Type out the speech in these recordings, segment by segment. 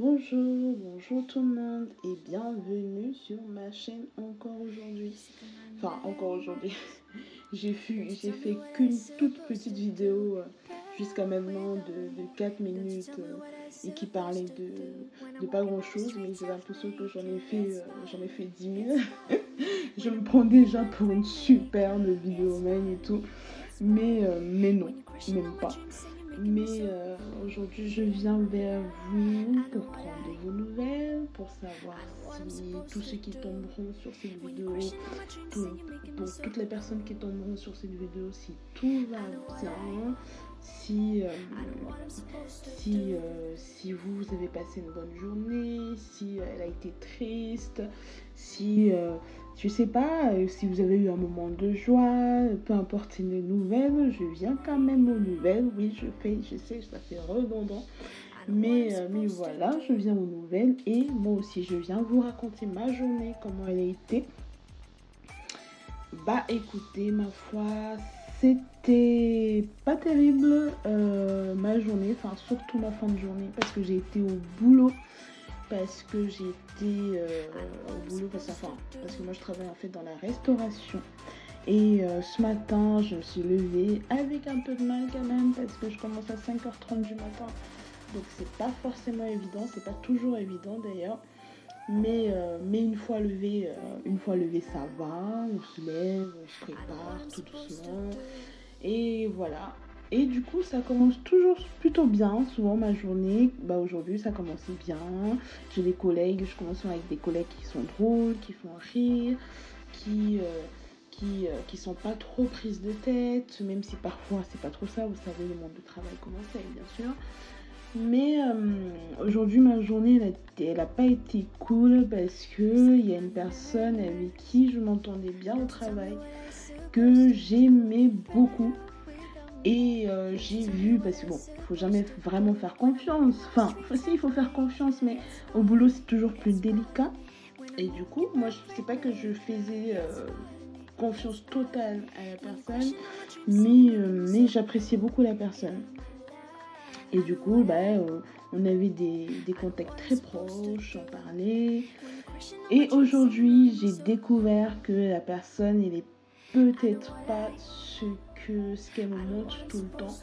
Bonjour tout le monde et bienvenue sur ma chaîne encore aujourd'hui. Enfin, encore aujourd'hui. J'ai fait qu'une toute petite vidéo jusqu'à maintenant de 4 minutes et qui parlait de pas grand chose, mais j'ai l'impression que j'en ai fait 10 000. Je me prends déjà pour une superbe vidéoman et tout, mais non, même pas. Mais aujourd'hui, je viens vers vous pour prendre de vos nouvelles, pour savoir si tous ceux qui tomberont sur cette vidéo, pour toutes les personnes qui tomberont sur cette vidéo, si tout va bien, si, euh, si vous avez passé une bonne journée, si elle a été triste, si, je sais pas, si vous avez eu un moment de joie, peu importe les nouvelles, je viens quand même aux nouvelles. Oui, je sais, ça fait redondant. Mais voilà, je viens aux nouvelles et moi aussi, je viens vous raconter ma journée, comment elle a été. Bah écoutez, ma foi, c'était pas terrible ma journée, enfin surtout ma fin de journée parce que j'ai été au boulot, parce que j'ai été au boulot, parce que moi je travaille en fait dans la restauration. Et ce matin, je me suis levée avec un peu de mal quand même parce que je commence à 5h30 du matin. Donc c'est pas forcément évident, c'est pas toujours évident d'ailleurs. Mais une fois levé, ça va. On se lève, on se prépare tout doucement. Et voilà. Et du coup, ça commence toujours plutôt bien, souvent ma journée. Bah aujourd'hui, ça commençait bien. J'ai des collègues, je commence avec des collègues qui sont drôles, qui font rire, qui, euh, qui sont pas trop prises de tête, même si parfois c'est pas trop ça, vous savez, le monde du travail comment c'est, bien sûr. Mais aujourd'hui, ma journée, elle a pas été cool parce qu'il y a une personne avec qui je m'entendais bien au travail, que j'aimais beaucoup. Et j'ai vu, parce que bon, il faut jamais vraiment faire confiance. Enfin, si, il faut faire confiance, mais au boulot, c'est toujours plus délicat. Et du coup, moi, je sais pas que je faisais confiance totale à la personne, mais j'appréciais beaucoup la personne. Et du coup, bah, on avait des contacts très proches, on parlait. Et aujourd'hui, j'ai découvert que la personne, elle est peut-être pas ce qu'elle me montre tout le temps.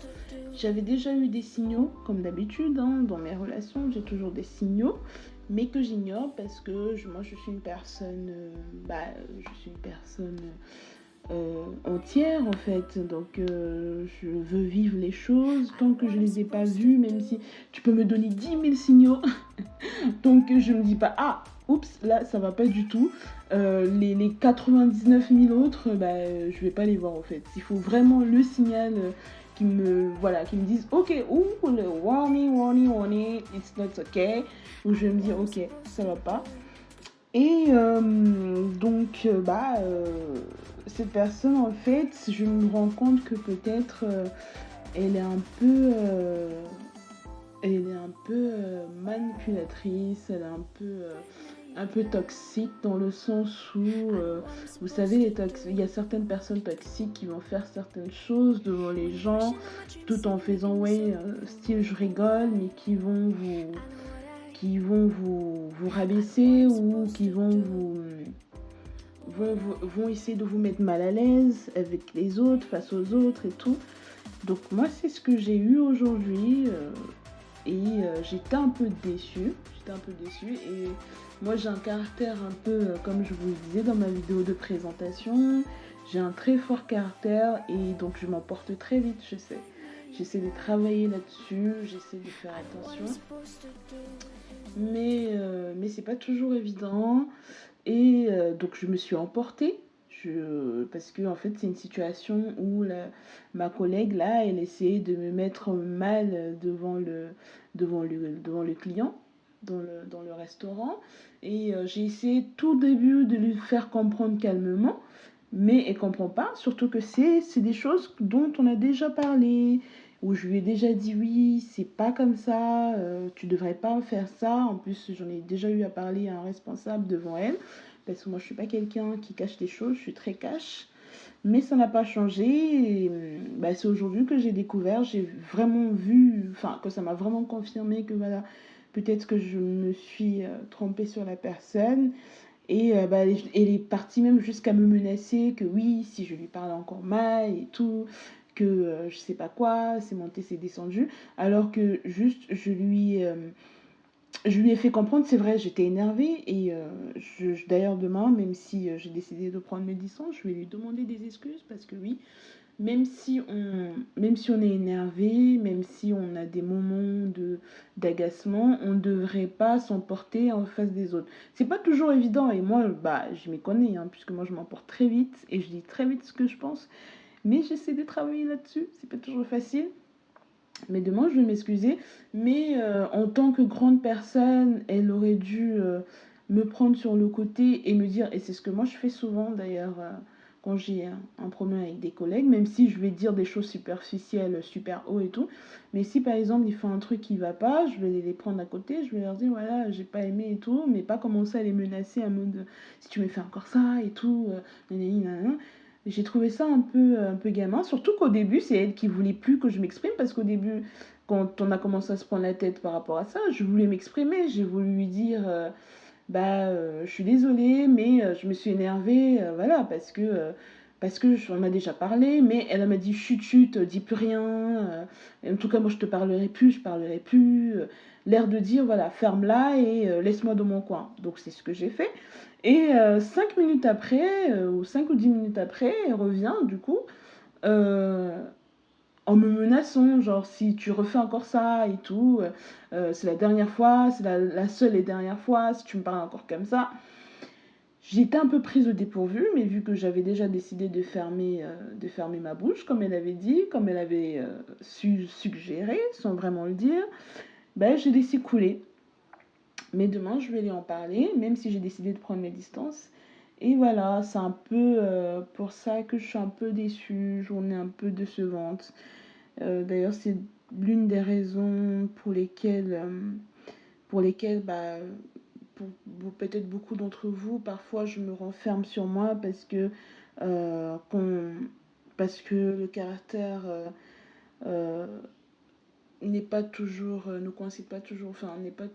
J'avais déjà eu des signaux, comme d'habitude, hein, dans mes relations, j'ai toujours des signaux, mais que j'ignore parce que moi, je suis une personne, je suis une personne entière en fait. Donc je veux vivre les choses tant que je les ai pas vues, même si tu peux me donner 10 000 signaux. Donc je me dis pas, ah, oups, là ça va pas du tout. Les 99 000 autres, je vais pas les voir en fait. Il faut vraiment le signal qui me dise, ok, ouh, le warning, it's not okay. Où je vais me dire, ok, ça va pas. Et cette personne, en fait, je me rends compte que peut-être elle est un peu, manipulatrice, elle est un peu toxique dans le sens où, vous savez, il y a certaines personnes toxiques qui vont faire certaines choses devant les gens tout en faisant, ouais, style je rigole, mais qui vont vous rabaisser ou vont essayer de vous mettre mal à l'aise avec les autres, face aux autres et tout. Donc moi, c'est ce que j'ai eu aujourd'hui et j'étais un peu déçue. J'étais un peu déçue et moi, j'ai un caractère un peu, comme je vous le disais dans ma vidéo de présentation, j'ai un très fort caractère et donc je m'emporte très vite, je sais. J'essaie de travailler là-dessus, j'essaie de faire attention, mais c'est pas toujours évident. Et donc je me suis emportée. Parce que en fait c'est une situation où ma collègue là elle essayait de me mettre mal devant le client dans le restaurant et j'ai essayé tout début de lui faire comprendre calmement, mais elle comprend pas, surtout que c'est des choses dont on a déjà parlé, où je lui ai déjà dit oui, c'est pas comme ça, tu devrais pas faire ça. En plus, j'en ai déjà eu à parler à un responsable devant elle, parce que moi je suis pas quelqu'un qui cache des choses, je suis très cash. Mais ça n'a pas changé. Et, bah, c'est aujourd'hui que j'ai découvert, j'ai vraiment vu, enfin, que ça m'a vraiment confirmé que voilà, peut-être que je me suis trompée sur la personne. Et bah, elle est partie même jusqu'à me menacer que oui, si je lui parlais encore mal et tout, que je sais pas quoi, c'est monté, c'est descendu. Alors que juste, je lui ai fait comprendre, c'est vrai, j'étais énervée. Et d'ailleurs, demain, même si j'ai décidé de prendre mes distances, je vais lui demander des excuses parce que oui, même si on est énervé, même si on a des moments d'agacement, on ne devrait pas s'emporter en face des autres. C'est pas toujours évident et moi, bah, je m'y connais, hein, puisque moi je m'emporte très vite et je dis très vite ce que je pense, mais j'essaie de travailler là-dessus, c'est pas toujours facile. Mais demain, je vais m'excuser, mais en tant que grande personne, elle aurait dû me prendre sur le côté et me dire, et c'est ce que moi je fais souvent d'ailleurs quand j'ai un problème avec des collègues, même si je vais dire des choses superficielles, super haut et tout, mais si par exemple ils font un truc qui va pas, je vais les prendre à côté, je vais leur dire voilà, j'ai pas aimé et tout, mais pas commencer à les menacer à mode si tu me fais encore ça et tout, nanani, nanana. J'ai trouvé ça un peu gamin, surtout qu'au début, c'est elle qui voulait plus que je m'exprime, parce qu'au début, quand on a commencé à se prendre la tête par rapport à ça, je voulais m'exprimer, j'ai voulu lui dire, bah, je suis désolée, mais je me suis énervée, voilà, parce que j'en ai déjà parlé, mais elle m'a dit chut chut, dis plus rien, en tout cas moi je parlerai plus, l'air de dire voilà, ferme-la et laisse-moi dans mon coin. Donc c'est ce que j'ai fait. Et 5 minutes après, ou 5 ou 10 minutes après, elle revient du coup, euh, en me menaçant, genre si tu refais encore ça et tout, c'est la dernière fois, c'est la seule et dernière fois, si tu me parles encore comme ça. J'étais un peu prise au dépourvu, mais vu que j'avais déjà décidé de fermer ma bouche, comme elle avait dit, comme elle avait suggéré, sans vraiment le dire, ben, j'ai laissé couler. Mais demain, je vais lui en parler, même si j'ai décidé de prendre mes distances. Et voilà, c'est un peu pour ça que je suis un peu déçue, journée un peu décevante. D'ailleurs, c'est l'une des raisons pour lesquelles bah, pour peut-être beaucoup d'entre vous, parfois je me renferme sur moi euh, qu'on- parce que le caractère euh, n'est pas toujours, ne coïncide pas toujours, enfin, on n'est pas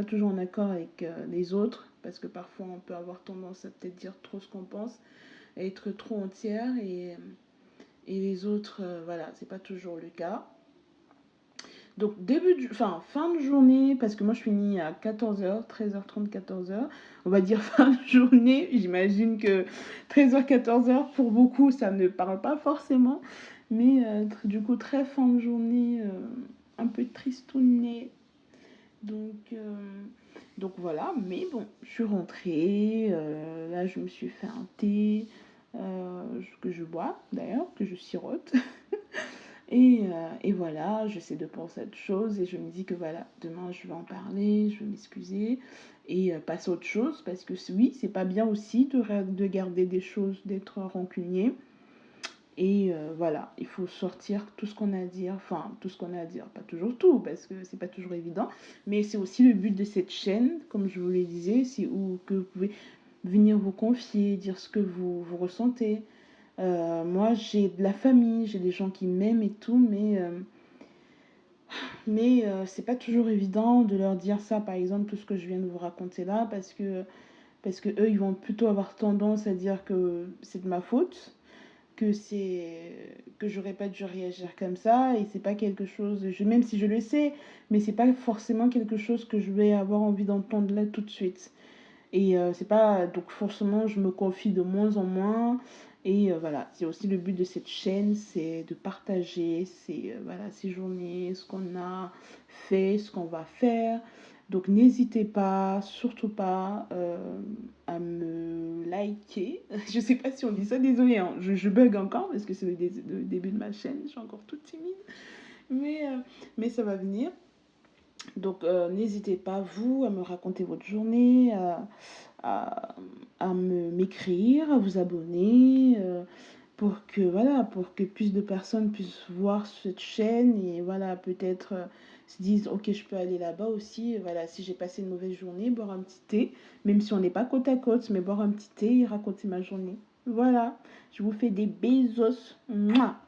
toujours en accord avec les autres, parce que parfois on peut avoir tendance à peut-être dire trop ce qu'on pense, à être trop entière, et les autres, voilà, c'est pas toujours le cas. Donc fin de journée, parce que moi je finis à 14h, 13h30, 14h. On va dire fin de journée, j'imagine que 13h, 14h, pour beaucoup, ça ne parle pas forcément. Mais du coup, très fin de journée, un peu tristounet. Donc, euh, donc voilà, mais bon, je suis rentrée. Là, je me suis fait un thé que je bois d'ailleurs, que je sirote. Et voilà, j'essaie de penser à autre chose et je me dis que voilà, demain je vais en parler, je vais m'excuser et passer à autre chose parce que oui, c'est pas bien aussi de garder des choses, d'être rancunier. Et voilà, il faut sortir tout ce qu'on a à dire, enfin tout ce qu'on a à dire, pas toujours tout parce que c'est pas toujours évident, mais c'est aussi le but de cette chaîne, comme je vous le disais, c'est où que vous pouvez venir vous confier, dire ce que vous ressentez. Moi, j'ai de la famille, j'ai des gens qui m'aiment et tout, mais c'est pas toujours évident de leur dire ça, par exemple, tout ce que je viens de vous raconter là, parce que eux, ils vont plutôt avoir tendance à dire que c'est de ma faute, que j'aurais pas dû réagir comme ça, et c'est pas quelque chose, même si je le sais, mais c'est pas forcément quelque chose que je vais avoir envie d'entendre là tout de suite. Et c'est pas. Donc forcément, je me confie de moins en moins. Et voilà, c'est aussi le but de cette chaîne, c'est de partager voilà, ces journées, ce qu'on a fait, ce qu'on va faire. Donc n'hésitez pas, surtout pas, à me liker. Je sais pas si on dit ça, désolé, hein, je bug encore parce que c'est le début de ma chaîne, je suis encore toute timide. Mais ça va venir. Donc n'hésitez pas, vous, à me raconter votre journée, à, à m'écrire, à vous abonner, pour que voilà, pour que plus de personnes puissent voir cette chaîne et voilà, peut-être se disent ok, je peux aller là-bas aussi. Voilà, si j'ai passé une mauvaise journée, boire un petit thé, même si on n'est pas côte à côte, mais boire un petit thé et raconter ma journée. Voilà, je vous fais des bisous. Mouah.